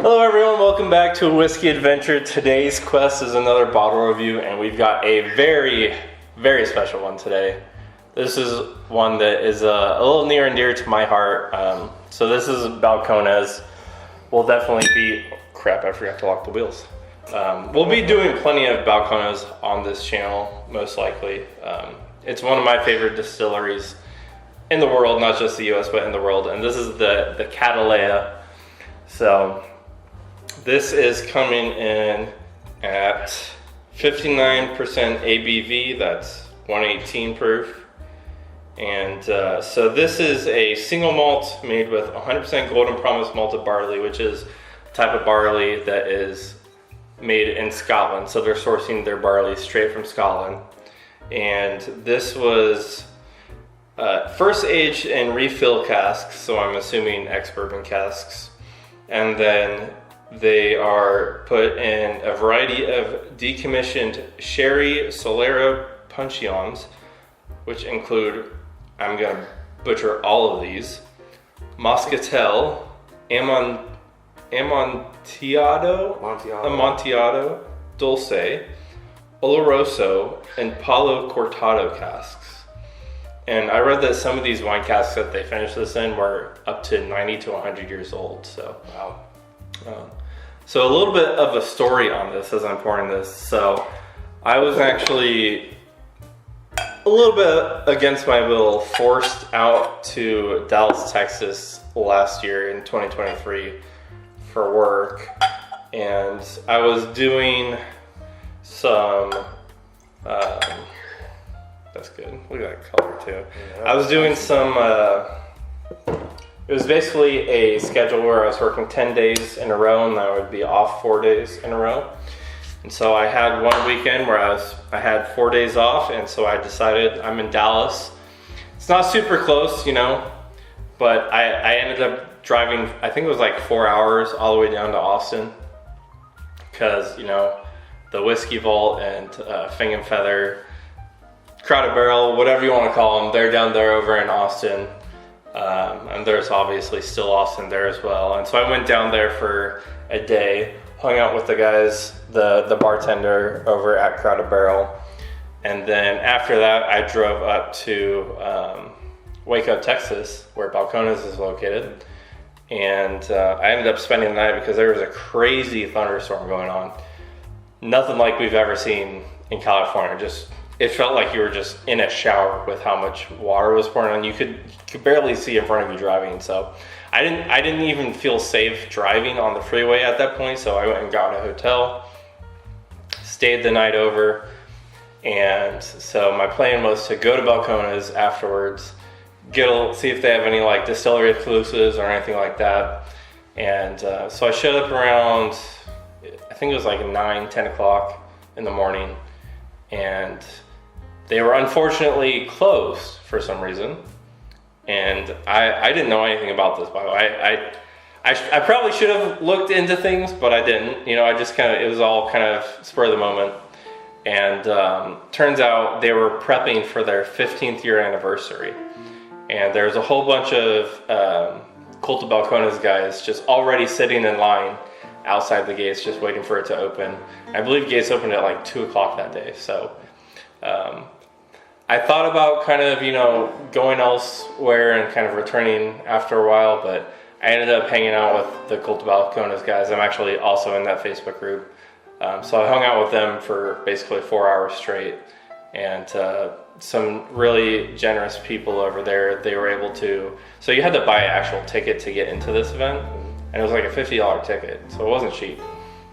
Hello everyone, welcome back to a Whiskey Adventure. Today's quest is another bottle review, and we've got a very, very special one today. This is one that is a little near and dear to my heart. So this is Balcones. We'll definitely be... Crap, I forgot to lock the wheels. We'll be doing plenty of Balcones on this channel, most likely. It's one of my favorite distilleries in the world, not just the US, but in the world. And this is the Cataleja. So this is coming in at 59% ABV, that's 118 proof. And so this is a single malt made with 100% Golden Promise malted barley, which is a type of barley that is made in Scotland. So they're sourcing their barley straight from Scotland. And this was first aged in refill casks, so I'm assuming ex-bourbon casks. And then they are put in a variety of decommissioned sherry Solera puncheons, which include, I'm going to butcher all of these, Moscatel, Amontillado, Dulce, Oloroso, and Palo Cortado casks. And I read that some of these wine casks that they finished this in were up to 90 to 100 years old. So, wow. So a little bit of a story on this as I'm pouring this. So I was actually a little bit against my will forced out to Dallas, Texas last year in 2023 for work. And I was doing some... that's good. Look at that color too. Yeah, I was doing some, it was basically a schedule where I was working 10 days in a row and I would be off 4 days in a row. And so I had one weekend where I had 4 days off, and so I decided I'm in Dallas. It's not super close, you know, but I ended up driving, I think it was like 4 hours all the way down to Austin because, you know, the Whiskey Vault and Fing and Feather, Crowded Barrel, whatever you want to call them, they're down there over in Austin. And there's obviously still Austin there as well. And so I went down there for a day, hung out with the guys, the bartender over at Crowded Barrel. And then after that, I drove up to Waco, Texas, where Balcones is located. And I ended up spending the night because there was a crazy thunderstorm going on. Nothing like we've ever seen in California. It felt like you were just in a shower with how much water was pouring on. You could barely see in front of you driving. So I didn't even feel safe driving on the freeway at that point. So I went and got a hotel, stayed the night over. And so my plan was to go to Balcones afterwards, see if they have any like distillery exclusives or anything like that. And so I showed up around, I think it was like 10 o'clock in the morning. And they were unfortunately closed for some reason, and I didn't know anything about this, by the way. I probably should have looked into things, but I didn't. You know, it was all kind of spur of the moment. And turns out they were prepping for their 15th year anniversary. And there's a whole bunch of Cult of Balcones guys just already sitting in line outside the gates, just waiting for it to open. I believe gates opened at like 2 o'clock that day. So I thought about kind of, you know, going elsewhere and kind of returning after a while, but I ended up hanging out with the Cult of Balcones guys. I'm actually also in that Facebook group. So I hung out with them for basically 4 hours straight, and some really generous people over there, they were able to, so you had to buy an actual ticket to get into this event, and it was like a $50 ticket, so it wasn't cheap.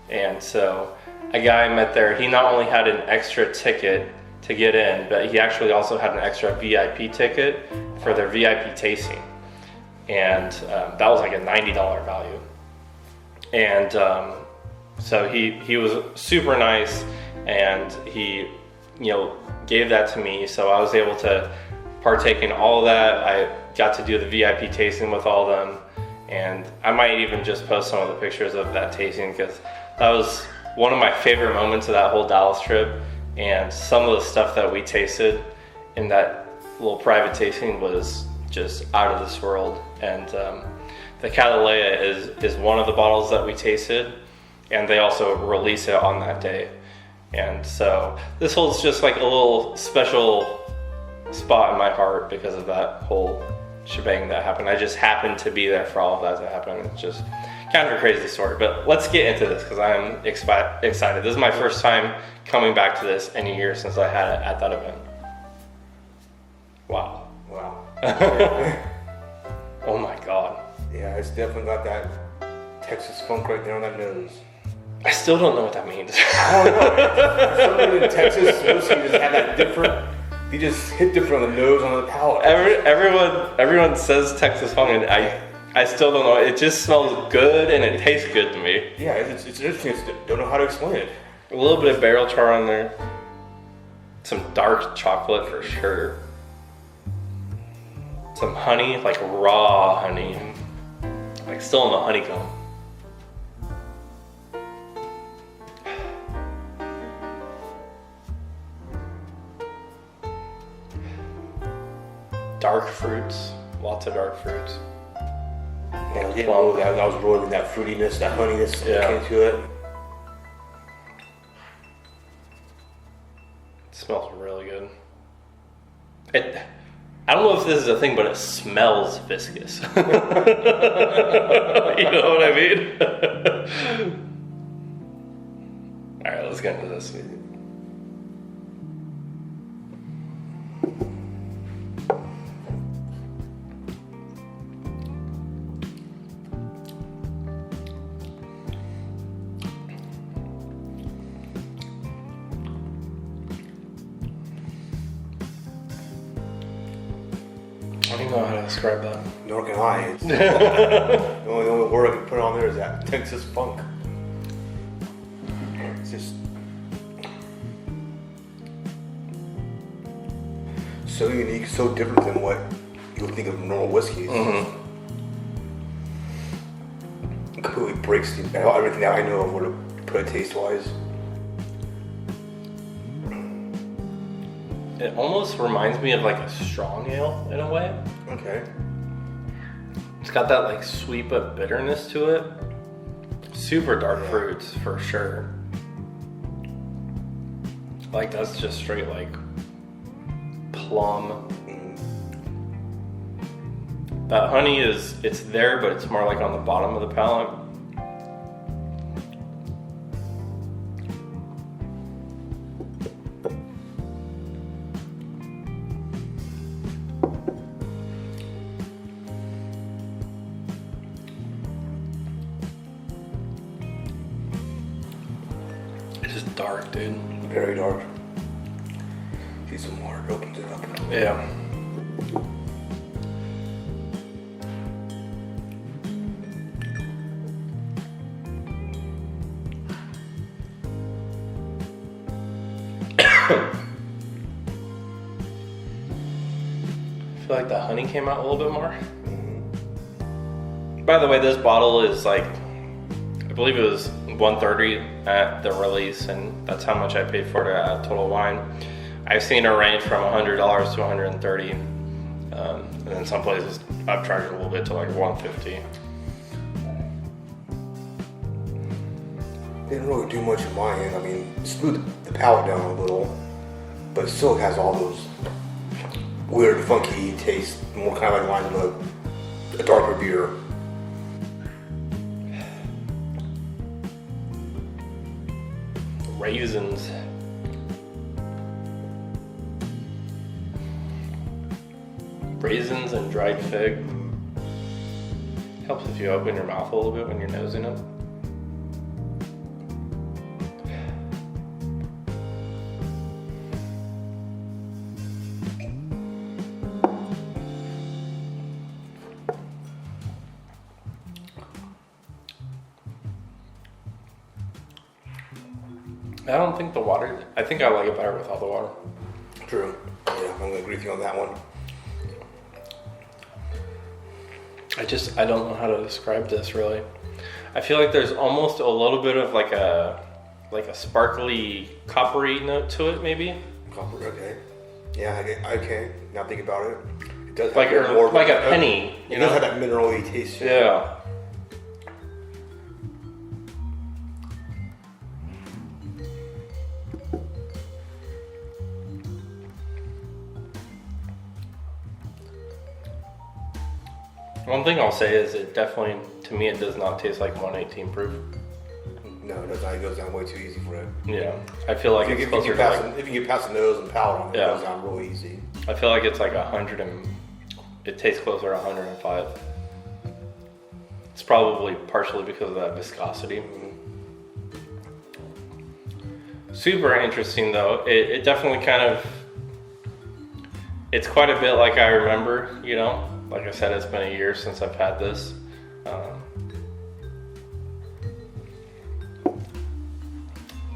And so a guy I met there, he not only had an extra ticket to get in, but he actually also had an extra VIP ticket for their VIP tasting. And that was like a $90 value. And so he was super nice, and he, you know, gave that to me. So I was able to partake in all of that. I got to do the VIP tasting with all of them. And I might even just post some of the pictures of that tasting, because that was one of my favorite moments of that whole Dallas trip. And some of the stuff that we tasted in that little private tasting was just out of this world. And The Cataleja is one of the bottles that we tasted, and they also release it on that day. And so this holds just like a little special spot in my heart because of that whole shebang that happened. I just happened to be there for all of that to happen. It's just kind of a crazy story, but let's get into this because I'm excited. This is my first time coming back to this in a year since I had it at that event. Wow. Oh my God. Yeah, it's definitely got that Texas funk right there on that nose. I still don't know what that means. I don't know. Something in Texas whiskey just had that different. They just hit different on the nose, on the palate. Everyone says Texas funk, and I still don't know. It just smells good and it tastes good to me. Yeah, it's interesting. Don't know how to explain it. A little bit of barrel char on there. Some dark chocolate for sure. Some honey, like raw honey. Like still in the honeycomb. Dark fruits, lots of dark fruits. Yeah, I was rolling that fruitiness, that honeyness that came to it. It smells really good. I don't know if this is a thing, but it smells viscous. You know what I mean? All right, let's get into this. I don't even know how to describe that. Nor can I. The only word I can put on there is that Texas funk. It's just so unique, so different than what you would think of normal whiskeys. Mm-hmm. It completely breaks everything that I know of what to put it taste-wise. It almost reminds me of like a strong ale in a way. Okay. It's got that like sweet but bitterness to it. Super dark fruits for sure. Like that's just straight like plum. That honey it's there, but it's more like on the bottom of the palate. It's just dark, dude. Very dark. See some more. It opens it up. Yeah. I feel like the honey came out a little bit more. By the way, this bottle is like, I believe it was $130 at the release, and that's how much I paid for it at Total Wine. I've seen it range from $100 to $130, and then some places I've charged a little bit to like $150. Didn't really do much in my end. I mean, it slowed the palate down a little, but it still has all those weird, funky taste, more kind of like lime of a darker beer. Raisins. Raisins and dried fig. Helps if you open your mouth a little bit when you're nosing it. I don't think the water, I think I like it better without the water. True. Yeah, I'm gonna agree with you on that one. I don't know how to describe this really. I feel like there's almost a little bit of like a sparkly coppery note to it maybe. Copper, okay. Yeah, okay. Now think about it. It does like have more like a penny. It does have that mineral-y taste. Yeah. One thing I'll say is it definitely, to me, it does not taste like 118 proof. No, it does not. It goes down way too easy for it. Yeah, I feel like it's closer to like, if you get past the nose and palate on it, Yeah. it goes down real easy. I feel like it's like 100 and it tastes closer to 105. It's probably partially because of that viscosity. Super interesting though. It definitely kind of, it's quite a bit like I remember, you know. Like I said, it's been a year since I've had this.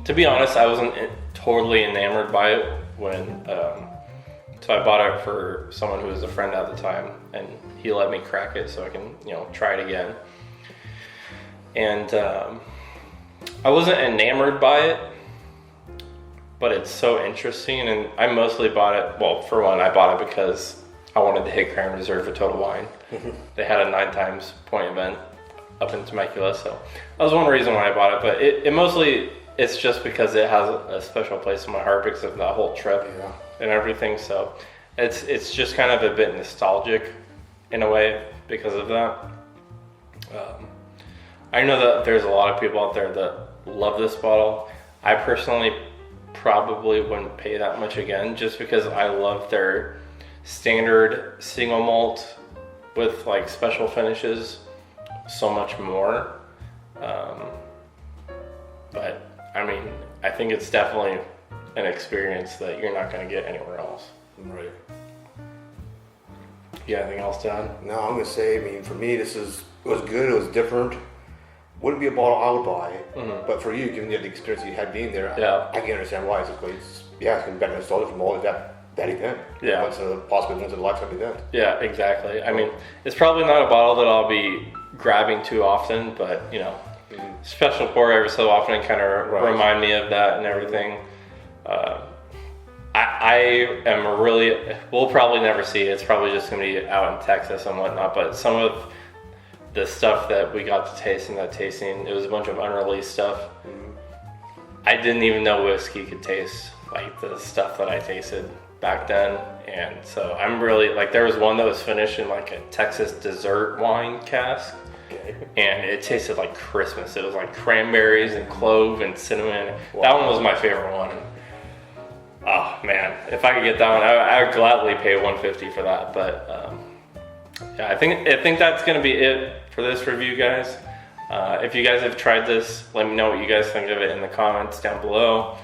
To be honest, I wasn't totally enamored by it when, so I bought it for someone who was a friend at the time, and he let me crack it so I can, you know, try it again. And I wasn't enamored by it, but it's so interesting, and I mostly bought it, well, for one, I bought it because I wanted to hit Grand Reserve for Total Wine. They had a 9 times point event up in Temecula, so that was one reason why I bought it, but it mostly, it's just because it has a special place in my heart because of that whole trip and everything, so it's just kind of a bit nostalgic in a way because of that. I know that there's a lot of people out there that love this bottle. I personally probably wouldn't pay that much again just because I love their standard single malt with like special finishes so much more. But I mean, I think it's definitely an experience that you're not going to get anywhere else. Right. You got anything else to add? No, I'm gonna say. I mean, for me, it was good. It was different. Wouldn't be a bottle I would buy, but for you, given the experience you had being there, I can understand why. It's gonna be better nostalgia from all of that event. Yeah. Possibly once in a lifetime event. Yeah, exactly. I mean, it's probably not a bottle that I'll be grabbing too often, but you know, special pour every so often and kind of remind me of that and everything. I am really, we'll probably never see it. It's probably just going to be out in Texas and whatnot, but some of the stuff that we got to taste in that tasting, it was a bunch of unreleased stuff. I didn't even know whiskey could taste like the stuff that I tasted back then. And so I'm really, like, there was one that was finished in like a Texas dessert wine cask. And it tasted like Christmas. It was like cranberries and clove and cinnamon. Wow. That one was my favorite one. Oh man, if I could get that one, I would gladly pay $150 for that. But yeah, I think that's gonna be it for this review, guys. If you guys have tried this, let me know what you guys think of it in the comments down below.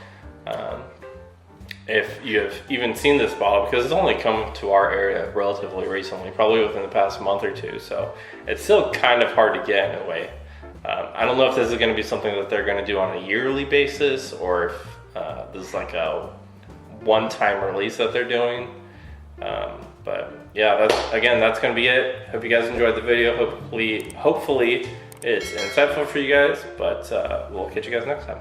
If you have even seen this bottle, because it's only come to our area relatively recently, probably within the past month or two, so it's still kind of hard to get in a way. I don't know if this is going to be something that they're going to do on a yearly basis, or if this is like a one-time release that they're doing. But yeah, that's going to be it. Hope you guys enjoyed the video. Hopefully it's insightful for you guys, but we'll catch you guys next time.